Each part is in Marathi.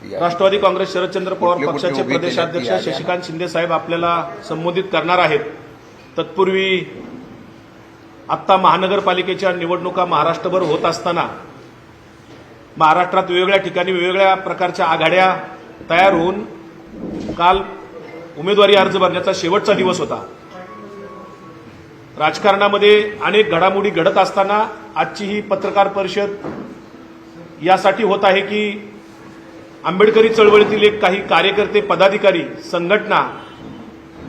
राष्ट्रवादी काँग्रेस शरदचंद्र पवार पक्षाचे प्रदेशाध्यक्ष शशिकांत शिंदे साहेब आपल्याला संबोधित करणार आहेत। तत्पूर्वी आत्ता महानगरपालिकेच्या निवडणुका महाराष्ट्रभर होत असताना महाराष्ट्रात वेगवेगळ्या ठिकाणी वेगवेगळ्या प्रकारच्या आघाड्या तयार होऊन काल उमेदवारी अर्ज भरण्याचा शेवटचा दिवस होता। राजकारणामध्ये अनेक घडामोडी घडत असताना आजची ही पत्रकार परिषद यासाठी होत आहे की आंबेडकरी चळवळीतील एक काही कार्यकर्ते, पदाधिकारी, संघटना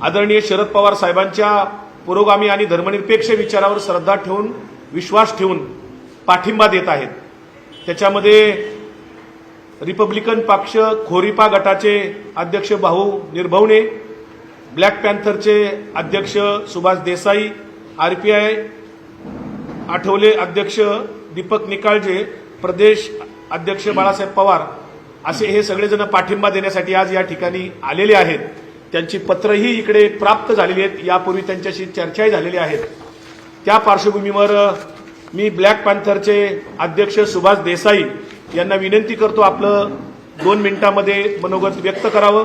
आदरणीय शरद पवार साहेबांच्या पुरोगामी आणि धर्मनिरपेक्ष विचारावर श्रद्धा ठेवून, विश्वास ठेवून पाठिंबा देत आहेत। त्याच्यामध्ये रिपब्लिकन पक्ष खोरीपा गटाचे अध्यक्ष भाऊ निर्भवणे, ब्लॅक पॅन्थरचे अध्यक्ष सुभाष देसाई, आरपीआय आठवले अध्यक्ष दीपक निकाळजे, प्रदेश अध्यक्ष बाळासाहेब पवार असे हे सगळेजण पाठिंबा देण्यासाठी आज या ठिकाणी आलेले आहेत। त्यांची पत्रही इकडे प्राप्त झालेली आहेत, यापूर्वी त्यांच्याशी चर्चाही झालेली आहेत। त्या पार्श्वभूमीवर मी ब्लॅक पॅन्थरचे अध्यक्ष सुभाष देसाई यांना विनंती करतो आपलं 2 मिनिटांमध्ये मनोगत व्यक्त करावं।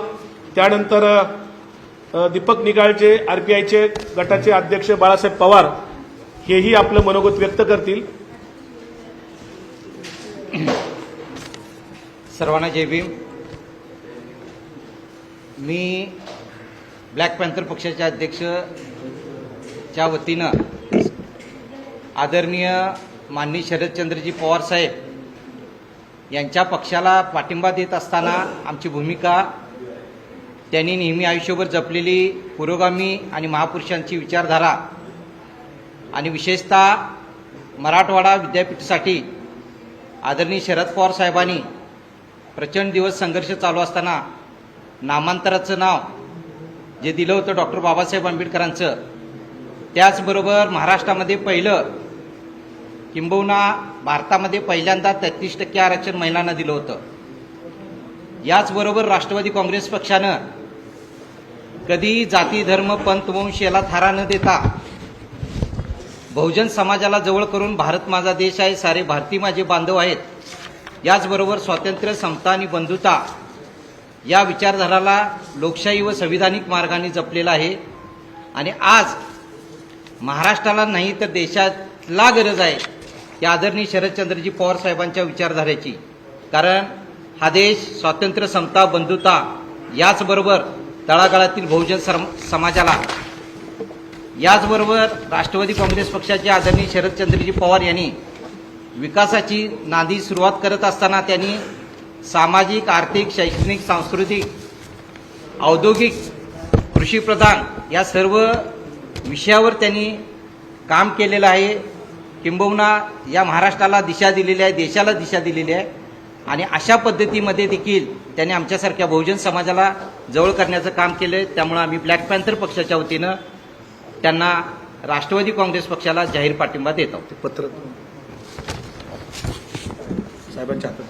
त्यानंतर दीपक निकाळजे आरपीआयचे गटाचे अध्यक्ष बाळासाहेब पवार हेही आपलं मनोगत व्यक्त करतील। सर्वांना जय भीम। मी ब्लॅक पॅन्थर पक्षाचे अध्यक्षच्या वतीनं आदरणीय माननीय शरदचंद्रजी पवार साहेब यांच्या पक्षाला पाठिंबा देत असताना आमची भूमिका त्यांनी नेहमी आयुष्यभर जपलेली पुरोगामी आणि महापुरुषांची विचारधारा आणि विशेषतः मराठवाडा विद्यापीठासाठी आदरणीय शरद पवार साहेबांनी प्रचंड दिवस संघर्ष चालू असताना नामांतराचं नाव जे दिलं होतं डॉक्टर बाबासाहेब आंबेडकरांचं, त्याचबरोबर महाराष्ट्रामध्ये पहिलं किंबहुना भारतामध्ये पहिल्यांदा 33% आरक्षण महिलांना दिलं होतं। याचबरोबर राष्ट्रवादी काँग्रेस पक्षानं कधी जाती, धर्म, पंथ, वंश याला थारा न देता बहुजन समाजाला जवळ करून भारत माझा देश आहे, सारे भारतीय माझे बांधव आहेत, याचबरोबर स्वातंत्र्य, समता आणि बंधुता या विचारधाराला लोकशाही व संविधानिक मार्गाने जपलेला आहे। आणि आज महाराष्ट्राला नाही तर देशाला गरज आहे की आदरणीय शरदचंद्रजी पवार साहेबांच्या विचारधारेची, कारण हा देश स्वातंत्र्य, समता, बंधुता याचबरोबर तळागाळातील बहुजन समाजाला, याचबरोबर राष्ट्रवादी काँग्रेस पक्षाचे आदरणीय शरदचंद्रजी पवार यांनी विकासाची नांदी सुरुवात करत असताना त्यांनी सामाजिक, आर्थिक, शैक्षणिक, सांस्कृतिक, औद्योगिक, कृषीप्रधान या सर्व विषयावर त्यांनी काम केलेलं आहे। किंबहुना या महाराष्ट्राला दिशा दिलेली आहे, देशाला दिशा दिलेली आहे। आणि अशा पद्धतीमध्ये देखील त्यांनी आमच्यासारख्या बहुजन समाजाला जवळ करण्याचं काम केलं। त्यामुळे आम्ही ब्लॅक पॅन्थर पक्षाच्या वतीनं त्यांना राष्ट्रवादी काँग्रेस पक्षाला जाहीर पाठिंबा देत आहोत। पत्र साहेबांच्या हातात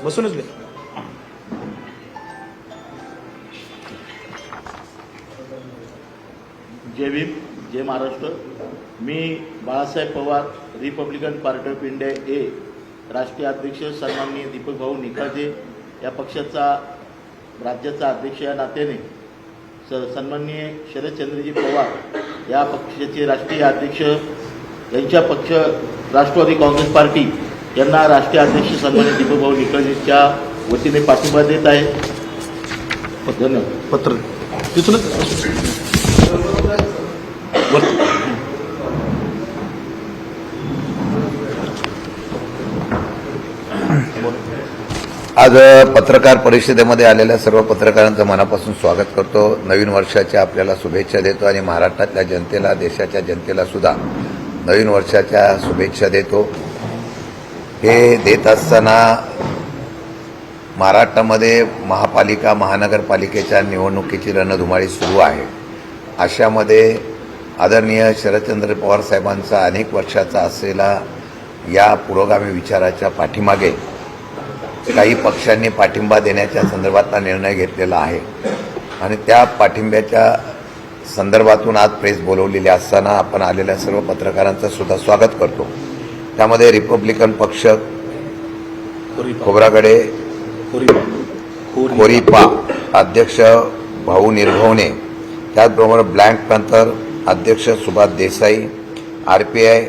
बसूनच घे। जय भीम, जय महाराष्ट्र। मी Balasaheb Pawar, republican party of India A राष्ट्रीय अध्यक्ष सन्माननीय दीपक भाऊ निकाळजे या पक्षाचा राज्याचा अध्यक्ष या नात्याने सन्माननीय शरदचंद्रजी पवार या पक्षाचे राष्ट्रीय अध्यक्ष यांच्या पक्ष राष्ट्रवादी काँग्रेस पार्टी यांना राष्ट्रीय अध्यक्ष सन्माननीय दीपक भाऊ निकाळजेच्या वतीने पाठिंबा देत आहे। धन्यवाद। पत्र तिथूनच आज पत्रकार परिषदेमध्ये आलेल्या सर्व पत्रकारांचं मनापासून स्वागत करतो। नवीन वर्षाच्या आपल्याला शुभेच्छा देतो आणि महाराष्ट्रातल्या जनतेला, देशाच्या जनतेला सुद्धा नवीन वर्षाच्या शुभेच्छा देतो। हे देत असताना महाराष्ट्रामध्ये महापालिका, महानगरपालिकेच्या निवडणुकीची रणधुमाळी सुरू आहे। अशामध्ये आदरणीय शरदचंद्र पवार साहेबांचा अनेक वर्षाचा असलेला या पुरोगामी विचाराच्या पाठीमागे काही पक्षांनी पाठिंबा देण्याच्या संदर्भातला निर्णय घेतलेला आहे आणि त्या पाठिंब्याच्या संदर्भातून आज प्रेस बोलवलेली असताना आपण आलेल्या सर्व पत्रकारांचं सुद्धा स्वागत करतो। त्यामध्ये रिपब्लिकन पक्ष, खोब्रागडे खोरीपा अध्यक्ष भाऊ निर्भवणे, त्याचबरोबर ब्लँक पॅन्थर अध्यक्ष सुभाष देसाई, RPI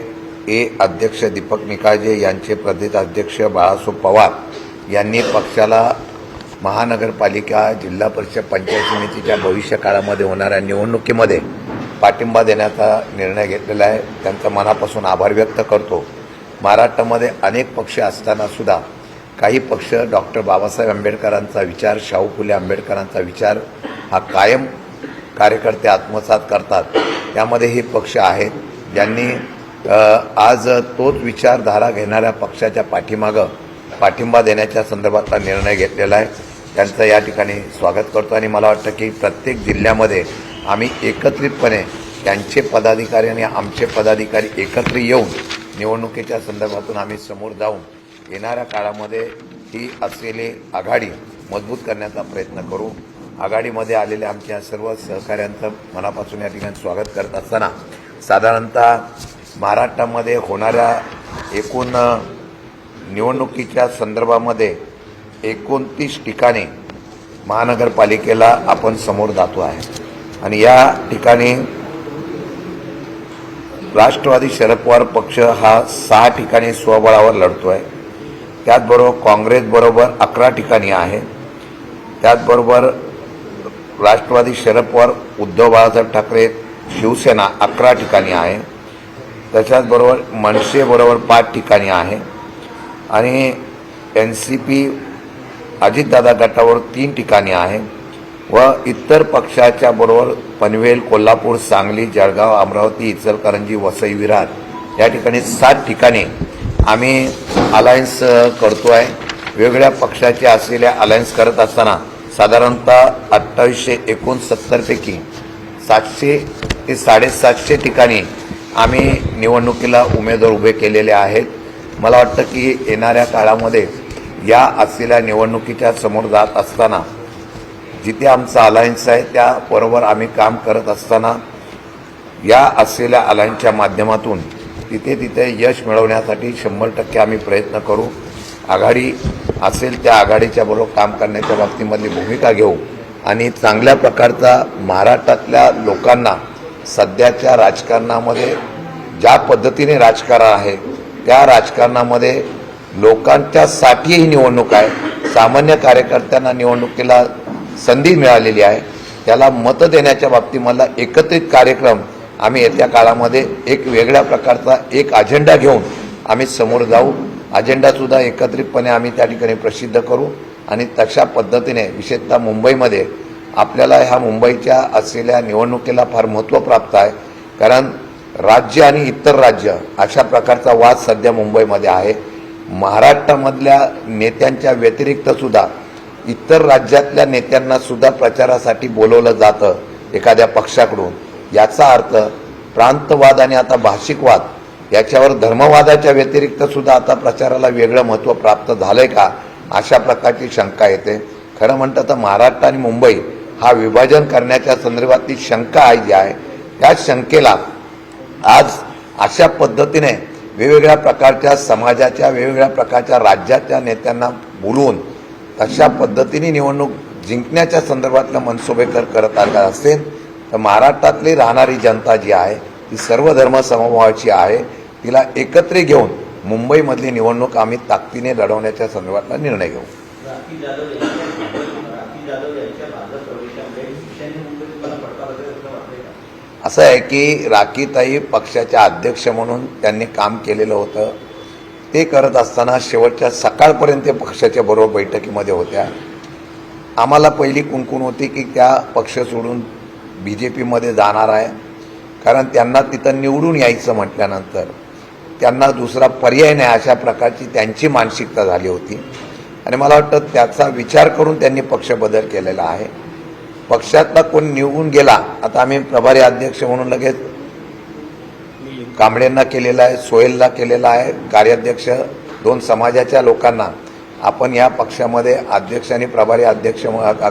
ए अध्यक्ष दीपक निकाळजे यांचे प्रदेश अध्यक्ष बाळासाहेब पवार यांनी पक्षाला महानगरपालिका, जिल्हा परिषद, पंचायत समितीच्या भविष्य काळामध्ये होणाऱ्या निवडणुकीमध्ये पाठिंबा देण्याचा निर्णय घेतलेला आहे. त्यांचा मनापासून आभार व्यक्त करतो. महाराष्ट्रामध्ये अनेक पक्ष असताना सुद्धा काही पक्ष डॉक्टर बाबासाहेब आंबेडकरांचा विचार, शाहू फुले आंबेडकरांचा विचार हा कायम कार्यकर्ते आत्मसात करतात. त्यामध्ये हे पक्ष आहेत ज्यांनी आज तोच विचारधारा घेणाऱ्या पक्षाच्या पाठिंबा देण्याच्या संदर्भातला निर्णय घेतलेला आहे. त्यांचं या ठिकाणी स्वागत करतो आणि मला वाटतं की प्रत्येक जिल्ह्यामध्ये आम्ही एकत्रितपणे त्यांचे पदाधिकारी आणि आमचे पदाधिकारी एकत्र येऊन निवडणुकीच्या संदर्भातून आम्ही समोर जाऊन येणाऱ्या काळामध्ये ही असलेली आघाडी मजबूत करण्याचा प्रयत्न करू. आघाडीमध्ये आलेल्या आमच्या सर्व सहकाऱ्यांचं मनापासून या ठिकाणी स्वागत करत असताना साधारणतः महाराष्ट्रामध्ये होणाऱ्या एकूण निवडणुकीच्या संदर्भामध्ये 29 ठिकाणी महानगरपालिकेला आपण समोर जातो आहे आणि या ठिकाणी राष्ट्रवादी शरद पवार पक्ष हा 6 ठिकाणी स्वबळावर लढतो आहे. त्याचबरोबर काँग्रेसबरोबर 11 ठिकाणी आहे. त्याचबरोबर राष्ट्रवादी शरद पवार, उद्धव बाळासाहेब ठाकरे, शिवसेना 11 ठिकाणी आहे. त्याच्याचबरोबर मनसेबरोबर 5 ठिकाणी आहे आणि NCP अजितदादा गटावर 3 ठिकाणी आहे व इतर पक्षाच्या बरोबर पनवेल, कोल्हापूर, सांगली, जळगाव, अमरावती, इचलकरंजी, वसई, विरार या ठिकाणी 7 ठिकाणी आम्ही अलायन्स करतो आहे. वेगवेगळ्या पक्षाचे असलेल्या अलायन्स करत असताना साधारणतः 2869 पैकी 700 ते 750 ठिकाणी आम्ही निवडणुकीला उमेदवार उभे केलेले आहेत. मला वाटतं की येणाऱ्या काळामध्ये या असलेल्या निवडणुकीच्या समोर जात असताना जिथे आमचा अलायन्स आहे त्याबरोबर आम्ही काम करत असताना या असलेल्या अलायन्सच्या माध्यमातून तिथे यश मिळवण्यासाठी 100% आम्ही प्रयत्न करू. आघाडी असेल त्या आघाडीच्या बरोबर काम करण्याच्या बाबतीमधली भूमिका घेऊ आणि चांगल्या प्रकारचा महाराष्ट्रातल्या लोकांना सध्याच्या राजकारणामध्ये ज्या पद्धतीने राजकारण आहे त्या राजकारणामध्ये लोकांच्यासाठी ही निवडणूक आहे. सामान्य कार्यकर्त्यांना निवडणुकीला संधी मिळालेली आहे. त्याला मत देण्याच्या बाबतीमधला एकत्रित कार्यक्रम आम्ही येत्या काळामध्ये एक वेगळ्या प्रकारचा एक अजेंडा घेऊन आम्ही समोर जाऊ. अजेंडासुद्धा एकत्रितपणे आम्ही त्या ठिकाणी प्रसिद्ध करू आणि तशा पद्धतीने विशेषतः मुंबईमध्ये आपल्याला ह्या मुंबईच्या असलेल्या निवडणुकीला फार महत्त्व प्राप्त आहे. कारण राज्य आणि इतर राज्य अशा प्रकारचा वाद सध्या मुंबईमध्ये आहे. महाराष्ट्रामधल्या नेत्यांच्या व्यतिरिक्त सुद्धा इतर राज्यातल्या नेत्यांना सुद्धा प्रचारासाठी बोलवलं जातं एखाद्या पक्षाकडून. याचा अर्थ प्रांतवाद आणि आता भाषिकवाद याच्यावर धर्मवादाच्या व्यतिरिक्त सुद्धा आता प्रचाराला वेगळं महत्त्व प्राप्त झालंय का अशा प्रकारची शंका येते. खरं म्हणतं तर महाराष्ट्र आणि मुंबई हा विभाजन करण्याच्या संदर्भातली शंका जी आहे त्या शंकेला आज अशा पद्धतीने वेगवेगळ्या प्रकारच्या समाजाच्या, वेगवेगळ्या प्रकारच्या राज्याच्या नेत्यांना बोलवून तशा पद्धतीने निवडणूक जिंकण्याच्या संदर्भातलं मनसुबे करत आला असेल तर महाराष्ट्रातली राहणारी जनता जी आहे ती सर्व धर्म समभावाची आहे. तिला एकत्र घेऊन मुंबईमधली निवडणूक आम्ही ताकदीने लढवण्याच्या संदर्भातला निर्णय घेऊ. असं आहे की राखीताई पक्षाच्या अध्यक्ष म्हणून त्यांनी काम केलेलं होतं. ते करत असताना शेवटच्या सकाळपर्यंत ते पक्षाच्या बरोबर बैठकीमध्ये होत्या. आम्हाला पहिली कुणकुण होती की त्या पक्ष सोडून BJPमध्ये जाणार आहे. कारण त्यांना तिथं निवडून यायचं म्हटल्यानंतर त्यांना दुसरा पर्याय नाही अशा प्रकारची त्यांची मानसिकता झाली होती आणि मला वाटतं त्याचा विचार करून त्यांनी पक्ष बदल केलेला आहे. पक्षातला कोण निवडून गेला, आता आम्ही प्रभारी अध्यक्ष म्हणून लगेच कांबळेंना केलेला आहे, सोहेलला केलेला आहे, कार्याध्यक्ष 2 समाजाच्या लोकांना आपण या पक्षामध्ये अध्यक्ष आणि प्रभारी अध्यक्ष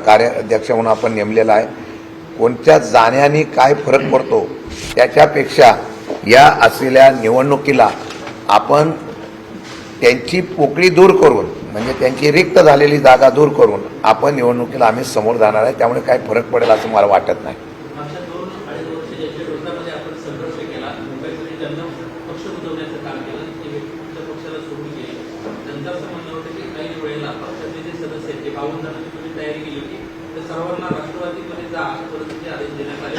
कार्याध्यक्ष म्हणून आपण नेमलेला आहे. कोणत्या जाण्याने काय फरक पडतो त्याच्यापेक्षा या असलेल्या निवडणुकीला आपण त्यांची पोकळी दूर करून म्हणजे त्यांची रिक्त झालेली जागा दूर करून आपण निवडणुकीला आम्ही समोर जाणार आहे. त्यामुळे काही फरक पडेल असं मला वाटत नाही. मागच्या 2-2.5 वर्ष ज्यांच्या विरोधामध्ये आपण संघर्ष केला, मुंबईमध्ये ज्यांना पक्ष बुजवण्याचं काम केलं, ते व्यक्ती तुमच्या पक्षाला सोडून गेले. त्यांचं असं म्हणणं होतं की काही वेळेला पक्षाचे जे सदस्य आहेत ते 52 जणांची तुम्ही तयारी केली होती, तर सर्वांना राष्ट्रवादीमध्ये जा अशा पद्धतीचे आदेश देण्यात आले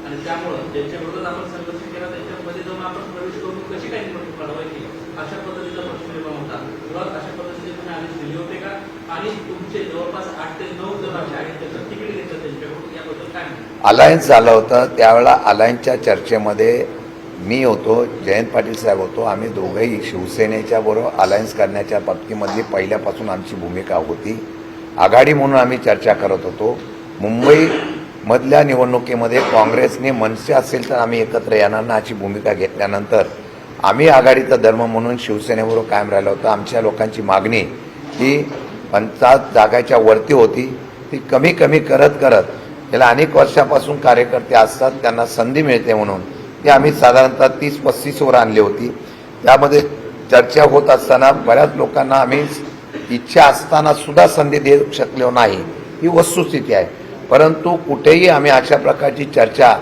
आणि त्यामुळं ज्यांच्या विरोधात आपण संघर्ष केला त्यांच्यामध्ये जाऊन आपण प्रवेश करून कशी काही निवडणूक लढवायची अशा पद्धतीचा प्रश्न निर्माण होता. तुला अशा पद्धतीचे तुम्ही आदेश दिले होते का? आणि तुमचे जवळपास 8 ते 9 जण असे आहेत त्याचं तिकीट घेतलं त्यांच्याकडून, याबद्दल काय म्हणतात? अलायन्स झालं होतं त्यावेळेला अलायन्सच्या चर्चेमध्ये मी होतो, जयंत पाटील साहेब होतो. आम्ही दोघंही शिवसेनेच्या बरोबर अलायन्स करण्याच्या बाबतीमधली पहिल्यापासून आमची भूमिका होती. आघाडी म्हणून आम्ही चर्चा करत होतो. मुंबईमधल्या निवडणुकीमध्ये काँग्रेसने मनसे असेल तर आम्ही एकत्र येणार ना अशी भूमिका घेतल्यानंतर आम्ही आघाडीचा धर्म म्हणून शिवसेनेबरोबर कायम राहिलो होतो. आमच्या लोकांची मागणी ही 50 जागाच्या वरती होती. ती कमी कमी करत करत त्याला अनेक वर्षापासून कार्यकर्ते असतात, त्यांना संधी मिळते म्हणून ती आम्ही साधारणतः 30-35 वर आणली होती. त्यामध्ये चर्चा होत असताना बऱ्याच लोकांना आम्ही इच्छा असताना सुद्धा संधी देऊ शकलो नाही, ही वस्तुस्थिती आहे. परंतु कुठेही आम्ही अशा प्रकारची चर्चा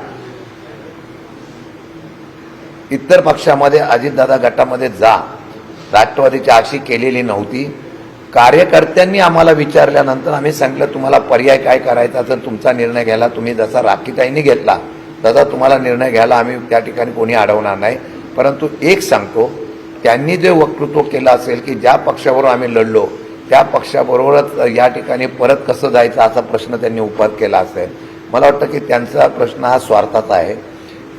इतर पक्षामध्ये अजितदादा गटामध्ये जा राष्ट्रवादीची अशी केलेली नव्हती. कार्यकर्त्यांनी आम्हाला विचारल्यानंतर आम्ही सांगितलं तुम्हाला पर्याय काय करायचा तर तुमचा निर्णय घ्यायला, तुम्ही जसा राखीताईंनी घेतला तसा तुम्हाला निर्णय घ्यायला आम्ही त्या ठिकाणी कोणी अडवणार नाही. परंतु एक सांगतो, त्यांनी जे वक्तृत्व केलं असेल की ज्या पक्षाबरोबर आम्ही लढलो त्या पक्षाबरोबरच या ठिकाणी परत कसं जायचं असा प्रश्न त्यांनी उपस्थित केला असेल. मला वाटतं की त्यांचा प्रश्न हा स्वार्थाचा आहे.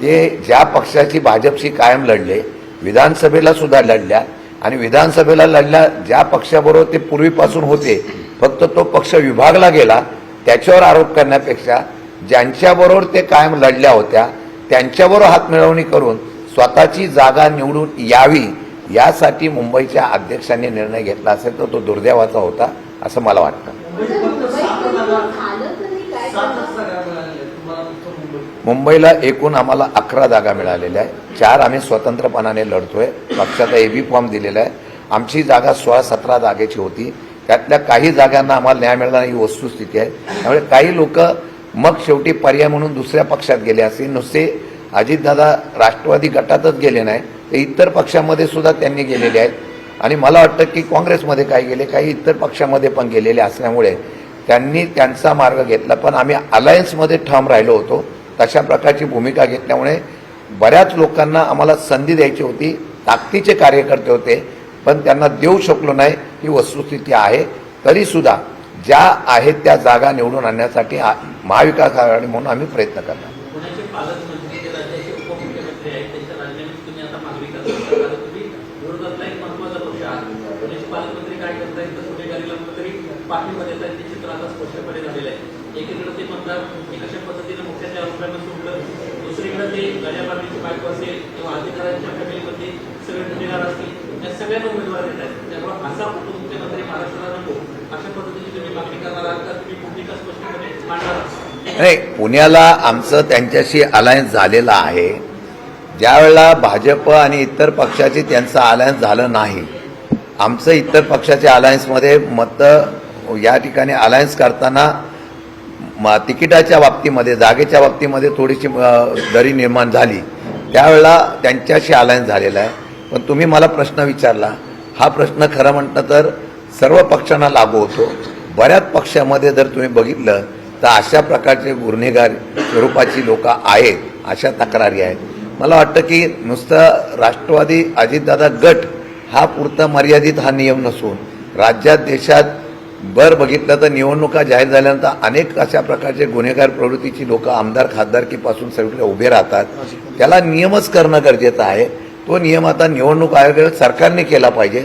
ते ज्या पक्षाची भाजपशी कायम लढले, विधानसभेला सुद्धा लढल्या आणि विधानसभेला लढल्या ज्या पक्षाबरोबर ते पूर्वीपासून होते, फक्त तो पक्ष विभागला गेला त्याच्यावर आरोप करण्यापेक्षा ज्यांच्याबरोबर ते कायम लढल्या होत्या त्यांच्याबरोबर हातमिळवणी करून स्वतःची जागा निवडून यावी यासाठी मुंबईच्या अध्यक्षांनी निर्णय घेतला असेल तर तो दुर्दैवाचा होता असं मला वाटतं. मुंबईला एकूण आम्हाला 11 जागा मिळालेल्या आहे. 4 आम्ही स्वतंत्रपणाने लढतोय. पक्षाचा एबी फॉर्म दिलेला आहे. आमची जागा 16-17 जागेची होती. त्यातल्या काही जागांना आम्हाला न्याय मिळाला ही वस्तुस्थिती आहे. त्यामुळे काही लोक मग शेवटी पर्याय म्हणून दुसऱ्या पक्षात गेले असे. नुसते अजितदादा राष्ट्रवादी गटातच गेले नाही, ते इतर पक्षामध्ये सुद्धा त्यांनी गेलेले आहेत. आणि मला वाटतं की काँग्रेसमध्ये काही गेले, काही इतर पक्षामध्ये पण गेलेले असल्यामुळे त्यांनी त्यांचा मार्ग घेतला. पण आम्ही अलायन्समध्ये ठाम राहिलो होतो. तशा प्रकारची भूमिका घेतल्यामुळे बऱ्याच लोकांना आम्हाला संधी द्यायची होती. ताकदीचे कार्यकर्ते होते पण त्यांना देऊ शकलो नाही, ही वस्तुस्थिती आहे. तरीसुद्धा ज्या आहेत त्या जागा निवडून आणण्यासाठी महाविकास आघाडी म्हणून आम्ही प्रयत्न करणार. पुण्याचे पालकमंत्री ते राज्याचे उपमुख्यमंत्री आहेत, त्यांच्या राजीनाम्याची तुम्ही आता मागणी करता. तुम्ही विरोधातला एक महत्वाचा पक्ष आहात. पुण्याचे पालकमंत्री काय करतायत तर गुन्हेगारीला कुठेतरी पाठिंबा देत आहेत, ते चित्र आता स्पष्टपणे झालेलं आहे. एकीकडे ते म्हणतात की कशा पद्धतीने मुख्याच्या आरोपांना सोडलं, दुसरीकडे ते गड्या मारण्याची बायको असेल किंवा अधिकाऱ्यांच्या फॅमिलीमध्ये सगळे गुन्हेगार असतील, या सगळ्यांना उमेदवार देत आहेत. त्यामुळे असा उपमुख्यमंत्री महाराष्ट्राला नको अशा पद्धतीची तुम्ही मागणी करणार आहात का? तुम्ही भूमिका स्पष्टपणे मांडणार आहात? नाही, पुण्याला आमचं त्यांच्याशी अलायन्स झालेलं आहे. ज्यावेळेला भाजप आणि इतर पक्षाची त्यांचं अलायन्स झालं नाही, आमचं इतर पक्षाच्या अलायन्समध्ये मतं या ठिकाणी अलायन्स करताना तिकिटाच्या बाबतीमध्ये, जागेच्या बाबतीमध्ये थोडीशी दरी निर्माण झाली. त्यावेळेला त्यांच्याशी अलायन्स झालेला आहे. पण तुम्ही मला प्रश्न विचारला, हा प्रश्न खरं म्हटलं तर सर्व पक्षांना लागू होतो. बऱ्याच पक्षामध्ये जर तुम्ही बघितलं तर अशा प्रकारचे गुन्हेगार स्वरूपाची लोक आहेत, अशा तक्रारी आहेत. मला वाटतं की नुसतं राष्ट्रवादी अजितदादा गट हा पुरता मर्यादित हा नियम नसून राज्यात देशात बघितलं तर निवडणुका जाहीर झाल्यानंतर अनेक अशा प्रकारचे गुन्हेगार प्रवृत्तीची लोक आमदार खासदारकीपासून सगळीकडे उभे राहतात. त्याला नियमच करणं गरजेचं आहे. तो नियम आता निवडणूक आयोग सरकारने केला पाहिजे.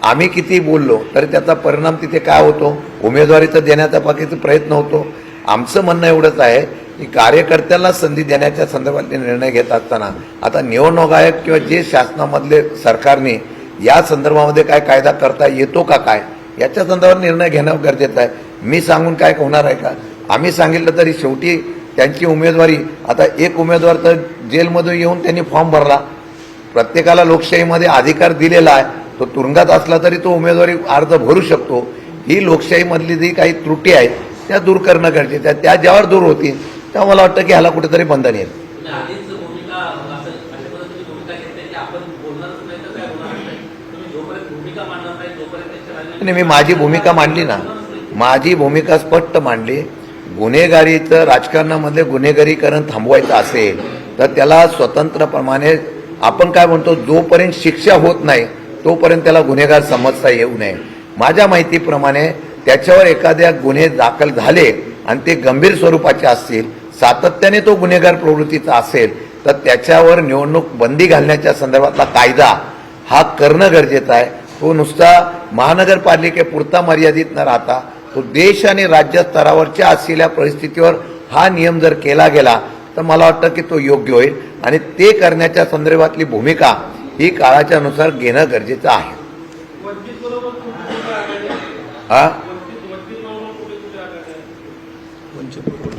आम्ही किती बोललो तरी त्याचा परिणाम तिथे काय होतो, उमेदवारीचा देण्याचा बाकीचा प्रयत्न होतो. आमचं म्हणणं एवढंच आहे की कार्यकर्त्यांना संधी देण्याच्या संदर्भातले निर्णय घेत असताना आता निवडणूक आयोग किंवा जे शासनामधले सरकारने या संदर्भामध्ये काय कायदा करता येतो का काय याच्या संदर्भात निर्णय घेणं गरजेचं आहे. मी सांगून काय होणार आहे का? आम्ही सांगितलं तरी शेवटी त्यांची उमेदवारी, आता एक उमेदवार तर जेलमधून येऊन त्यांनी फॉर्म भरला. प्रत्येकाला लोकशाहीमध्ये अधिकार दिलेला आहे, तो तुरुंगात असला तरी तो उमेदवारी अर्ज भरू शकतो. ही लोकशाहीमधली जी काही त्रुटी आहेत त्या दूर करणं गरजेचं आहे. त्या ज्यावर दूर होतील तेव्हा मला वाटतं की ह्याला कुठेतरी बंधन येईल. तुम्ही आधीच भूमिका अशा पद्धतीने भूमिका घेतली की आपण बोलणारच नाही तर काय होणार नाही. तुम्ही जोपर्यंत भूमिका मांडणार नाही तोपर्यंत त्याच्या राजकारणात- मी माझी भूमिका मांडली ना, माझी भूमिका स्पष्ट मांडली. गुन्हेगारीचं राजकारणामधले गुन्हेगारीकरण थांबवायचं असेल तर त्याला स्वतंत्रप्रमाणे आपण काय म्हणतो, जोपर्यंत शिक्षा होत नाही तोपर्यंत त्याला गुन्हेगार समजता येऊ नये. माझ्या माहितीप्रमाणे त्याच्यावर एखाद्या गुन्हे दाखल झाले आणि ते गंभीर स्वरूपाचे असतील, सातत्याने तो गुन्हेगार प्रवृत्तीचा असेल तर त्याच्यावर निवडणूक बंदी घालण्याच्या संदर्भातला कायदा हा करणं गरजेचं आहे. तो नुसता महानगरपालिकेपुरता मर्यादित न राहता तो देश आणि राज्य स्तरावरच्या असलेल्या परिस्थितीवर हा नियम जर केला गेला तर मला वाटतं की तो योग्य होईल आणि ते करण्याच्या संदर्भातली भूमिका ही काळाच्या नुसार घेणं गरजेचं आहे.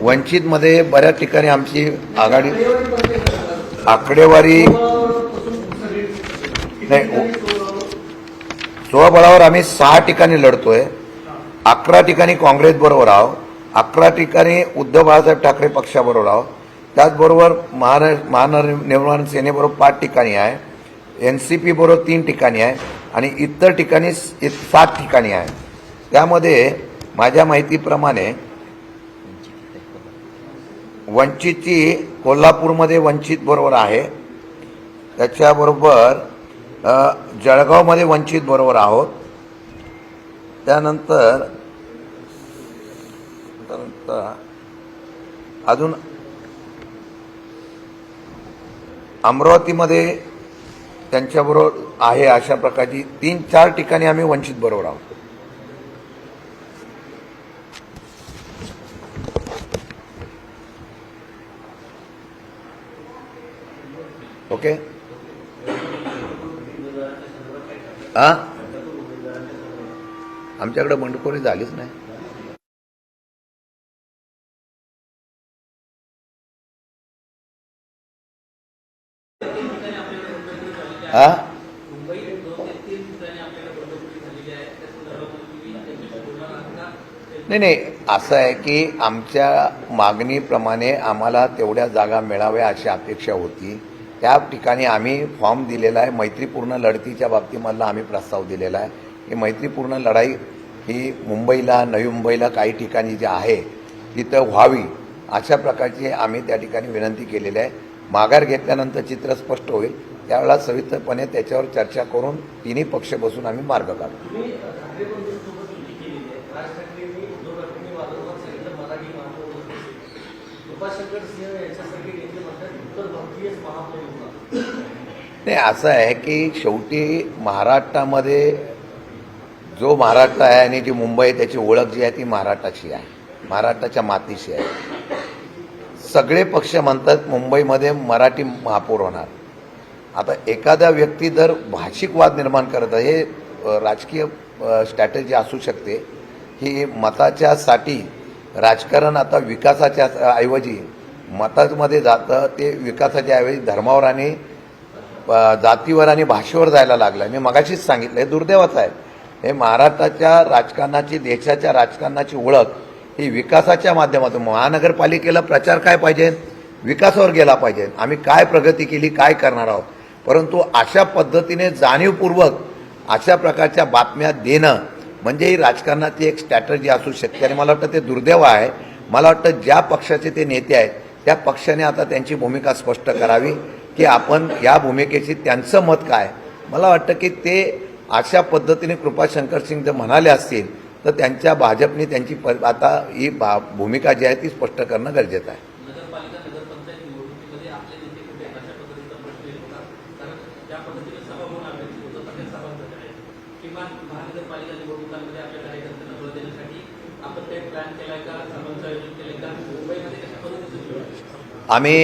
वंचितमध्ये बऱ्याच ठिकाणी आमची आघाडी आकडेवारी नाही, स्वबळावर आम्ही 6 ठिकाणी लढतोय. 11 ठिकाणी काँग्रेस बरोबर आहोत, 11 ठिकाणी उद्धव बाळासाहेब ठाकरे पक्षाबरोबर आहोत. त्याचबरोबर महानवनिर्माण सेनेबरोबर 5 ठिकाणी आहे, NCP बरोबर 3 ठिकाणी आहे आणि इतर ठिकाणी 7 ठिकाणी आहे. त्यामध्ये माझ्या माहितीप्रमाणे वंचितची कोल्हापूरमध्ये वंचित बरोबर आहे, त्याच्याबरोबर जळगावमध्ये वंचित बरोबर आहोत. त्यानंतर अजून अमरावतीमध्ये त्यांच्याबरोबर आहे. अशा प्रकारची 3-4 ठिकाणी आम्ही वंचित बरोबर आहोत. ओके. आमच्याकडे बंडखोरी झालीच नाही. नाही, असं आहे की आमच्या मागणीप्रमाणे आम्हाला तेवढ्या जागा मिळाव्या अशी अपेक्षा होती. त्या ठिकाणी आम्ही फॉर्म दिलेला आहे. मैत्रीपूर्ण लढतीच्या बाबतीमधला आम्ही प्रस्ताव दिलेला आहे. ही मैत्रीपूर्ण लढाई ही मुंबईला, नवी मुंबईला काही ठिकाणी जे आहे तिथं व्हावी अशा प्रकारची आम्ही त्या ठिकाणी विनंती केलेली आहे. माघार घेतल्यानंतर चित्र स्पष्ट होईल, त्यावेळेला सविस्तरपणे त्याच्यावर चर्चा करून तिन्ही पक्ष बसून आम्ही मार्ग काढू. नाही, असं आहे की शेवटी महाराष्ट्रामध्ये जो महाराष्ट्र आहे आणि जी मुंबई आहे त्याची ओळख जी आहे ती महाराष्ट्राची आहे, महाराष्ट्राच्या मातीशी आहे. सगळे पक्ष म्हणतात मुंबईमध्ये मराठी महापौर होणार. आता एखादा व्यक्ती जर भाषिक वाद निर्माण करत आहे, हे राजकीय स्ट्रॅटेजी असू शकते. ही मताच्यासाठी राजकारण आता विकासाच्या ऐवजी मतामध्ये जातं, ते विकासाच्या ऐवजी धर्मावर आणि जातीवर आणि भाषेवर जायला लागलं. मी मगाशीच सांगितलं, हे दुर्दैवाचं आहे. हे महाराष्ट्राच्या राजकारणाची, देशाच्या राजकारणाची ओळख ही विकासाच्या माध्यमातून. महानगरपालिकेला प्रचार काय पाहिजे, विकासावर गेला पाहिजे. आम्ही काय प्रगती केली, काय करणार आहोत. परंतु अशा पद्धतीने जाणीवपूर्वक अशा प्रकारच्या बातम्या देणं म्हणजे ही राजकारणाची एक स्ट्रॅटर्जी असू शकते आणि मला वाटतं ते दुर्दैव आहे. मला वाटतं ज्या पक्षाचे ते नेते आहेत त्या पक्षाने आता त्यांची भूमिका स्पष्ट करावी की आपण या भूमिकेशी त्यांचं मत काय. मला वाटतं की ते अशा पद्धतीने कृपाशंकर सिंग जर म्हणाले असतील तर त्यांच्या भाजपने त्यांची आता ही भूमिका जी आहे ती स्पष्ट करणं गरजेचं आहे. नगरपालिका नगरपंचायत निवडणुकीमध्ये आपले नेते कुठे अशा पद्धतीचा प्रश्न येत होता, कारण ज्या पद्धतीने सभा होऊन अपेक्षित होतं सगळ्या सभांचं आहे. किमान महानगरपालिका निवडणुकांमध्ये आपल्या कार्यकर्त्यांना बळ देण्यासाठी आपण काही प्लॅन केलाय का, सभांचं आयोजन केलंय का, मुंबईमध्ये कशा पद्धतीचं निवडणूक? आम्ही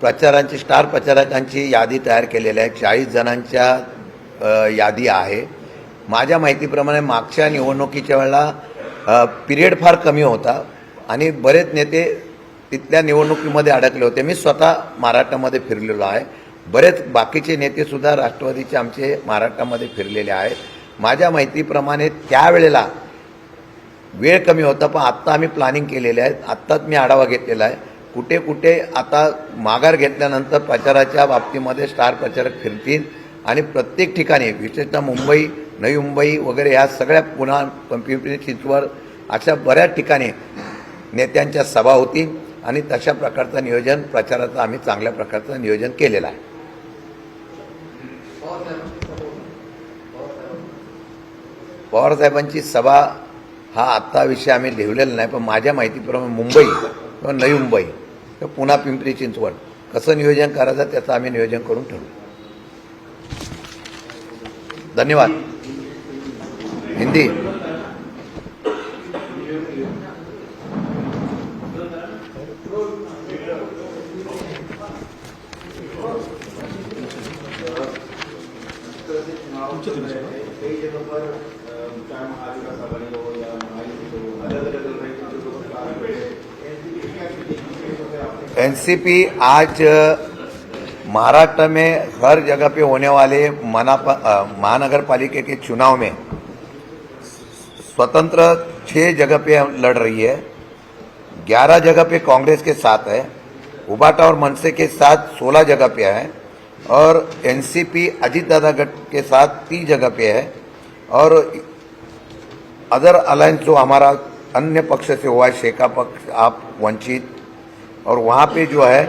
प्रचारांची, स्टार प्रचारकांची यादी तयार केलेली आहे. 40 जणांच्या यादी आहे. माझ्या माहितीप्रमाणे मागच्या निवडणुकीच्या वेळेला पिरियड फार कमी होता आणि बरेच नेते तिथल्या निवडणुकीमध्ये अडकले होते. मी स्वतः महाराष्ट्रामध्ये फिरलेलो आहे. बरेच बाकीचे नेते सुद्धा राष्ट्रवादीचे आमचे महाराष्ट्रामध्ये फिरलेले आहेत. माझ्या माहितीप्रमाणे त्यावेळेला वेळ कमी होता, पण आत्ता आम्ही प्लॅनिंग केलेले आहेत. आत्ताच मी आढावा घेतलेला आहे. कुठे कुठे आता माघार घेतल्यानंतर प्रचाराच्या बाबतीमध्ये स्टार प्रचारक फिरतील आणि प्रत्येक ठिकाणी विशेषतः मुंबई, नवी मुंबई वगैरे ह्या सगळ्या पुन्हा पिंपरी चिंचवड अशा बऱ्याच ठिकाणी नेत्यांच्या सभा होतील आणि तशा प्रकारचं नियोजन प्रचाराचं आम्ही चांगल्या प्रकारचं नियोजन केलेलं आहे. पवारसाहेबांची सभा हा आत्ता विषय आम्ही लिहिलेला नाही, पण माझ्या माहितीप्रमाणे मुंबई किंवा नवी मुंबई किंवा पुन्हा पिंपरी चिंचवड कसं नियोजन करायचं त्याचं आम्ही नियोजन करून ठेवू. धन्यवाद. हिंदी. कई जगह पर चाहे महाविकास आघाड़ी हो या महायुति हो, अलग अलग एनसीपी आज महाराष्ट्र में हर जगह पे होने वाले महानगर पालिका के चुनाव में स्वतंत्र 6 जगह पे लड़ रही है. 11 जगह पे कांग्रेस के साथ है. उबाटा और मनसे के साथ 16 जगह पे है और एनसीपी अजीत दादा गठ के साथ 30 जगह पे है और अदर अलायंस जो हमारा अन्य पक्ष से हुआ है, शेका पक्ष, आप, वंचित, और वहाँ पे जो है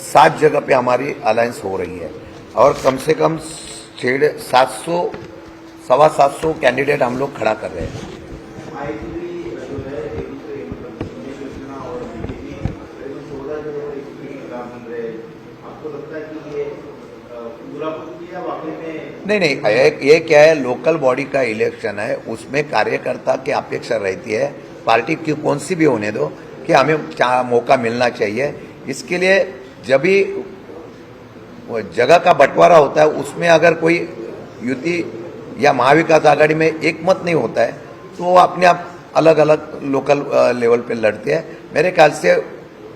7 जगह पे हमारी अलायंस हो रही है और कम से कम 700 सवा 700 कैंडिडेट हम लोग खड़ा कर रहे हैं. नहीं, ये क्या है, लोकल बॉडी का इलेक्शन है, उसमें कार्यकर्ता की अपेक्षा रहती है, पार्टी की कौन सी भी होने दो, कि हमें मौका मिलना चाहिए. इसके लिए जब भी जगह का बंटवारा होता है उसमें अगर कोई युति या महाविकास आघाड़ी में एक मत नहीं होता है तो वो अपने आप अलग अलग लोकल लेवल पे लड़ते हैं. मेरे ख्याल से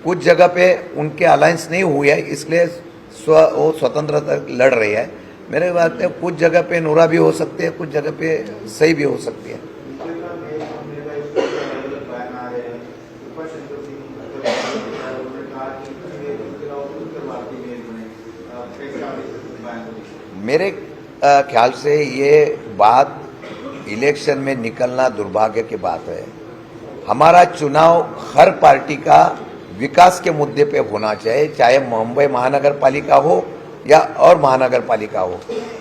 कुछ जगह पे उनके अलायंस नहीं हुई है, इसलिए वो स्वतंत्रता लड़ रही है. मेरे बात में कुछ जगह पे नूरा भी हो सकते हैं, कुछ जगह पे सही भी हो सकती है. मेरे ख्याल से ये बात इलेक्शन में निकलना दुर्भाग्य की बात है. हमारा चुनाव हर पार्टी का विकास के मुद्दे पे होना चाहिए, चाहे मुंबई महानगर पालिका हो या और महानगर पालिका हो.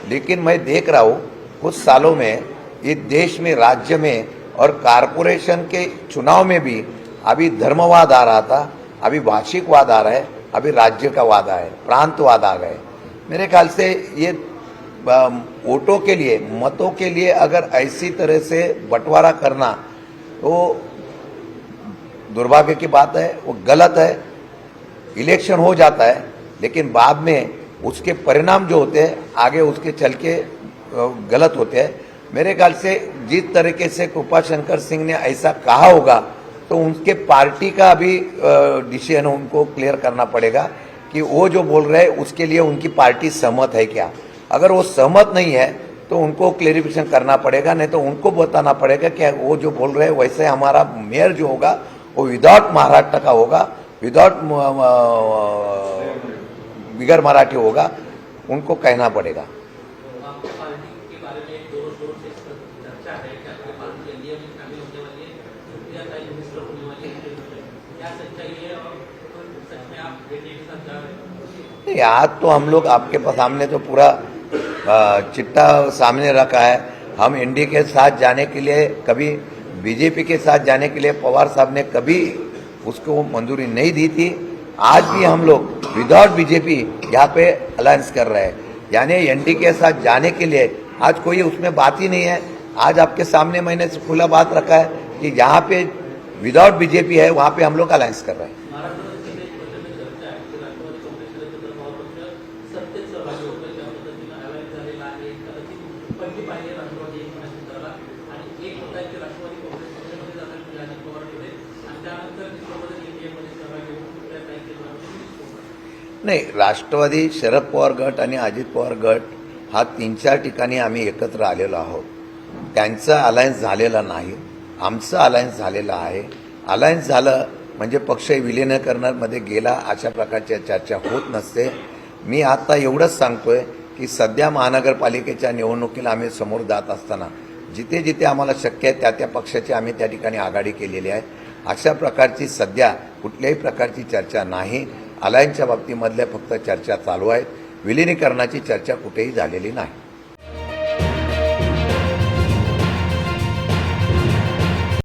लेकिन मैं देख रहा हूँ कुछ सालों में इस देश में, राज्य में और कारपोरेशन के चुनाव में भी अभी धर्मवाद आ रहा था, अभी भाषिकवाद आ रहा है, अभी राज्य का वाद है, प्रांतवाद आ गए. मेरे ख्याल से ये वोटों के लिए, मतों के लिए अगर ऐसी तरह से बंटवारा करना तो दुर्भाग्य की बात है, वो गलत है. इलेक्शन हो जाता है लेकिन बाद में उसके परिणाम जो होते हैं आगे उसके चल के गलत होते हैं. मेरे ख्याल से जिस तरीके से कृपाशंकर सिंह ने ऐसा कहा होगा तो उनके पार्टी का भी डिसीजन उनको क्लियर करना पड़ेगा कि वो जो बोल रहे हैं उसके लिए उनकी पार्टी सहमत है क्या. अगर वो सहमत नहीं है तो उनको क्लेरिफिकेशन करना पड़ेगा, नहीं तो उनको बताना पड़ेगा कि वो जो बोल रहे हैं वैसे हमारा मेयर जो होगा वो विदाउट महाराष्ट्र का होगा, विदाउट बिगर मराठी होगा, उनको कहना पड़ेगा. आपकी पार्टी के बारे में जोर शोर से चर्चा है कि आपकी पार्टी एनडीए में शामिल होने वाली है, सुप्रिया मिनिस्टर होने वाली है, क्या सच्चाई है और सच में आप एनडीए के साथ जा रहे हैं? आज तो हम लोग आपके सामने तो पूरा चिट्ठा सामने रखा है. हम एनडीए के साथ जाने के लिए, कभी बीजेपी के साथ जाने के लिए पवार साहब ने कभी उसको मंजूरी नहीं दी थी. आज भी हम लोग विदाउट बीजेपी यहाँ पे अलायंस कर रहे हैं, यानी एनडीए के साथ जाने के लिए आज कोई उसमें बात ही नहीं है. आज आपके सामने मैंने खुला बात रखा है कि जहाँ पे विदाउट बीजेपी है वहाँ पे हम लोग अलायंस कर रहे हैं. नाही, राष्ट्रवादी शरद पवार गट आणि अजित पवार गट हा 3-4 ठिकाणी आम्ही एकत्र आलेलो आहोत. त्यांचं अलायन्स झालेलं नाही, आमचं अलायन्स झालेलं आहे. अलायन्स झालं म्हणजे पक्ष विलिनीकरणामध्ये गेला अशा प्रकारच्या चर्चा होत नसते. मी आता एवढंच सांगतोय की सध्या महानगरपालिकेच्या निवडणुकीला आम्ही समोर जात असताना जिथे जिथे आम्हाला शक्य आहे त्या त्या पक्षाची आम्ही त्या ठिकाणी आघाडी केलेली आहे. अशा प्रकारची सध्या कुठल्याही प्रकारची चर्चा नाही. अलायन्सच्या बाबतीमधल्या फक्त चर्चा चालू आहेत. विलिनीकरणाची चर्चा कुठेही झालेली नाही.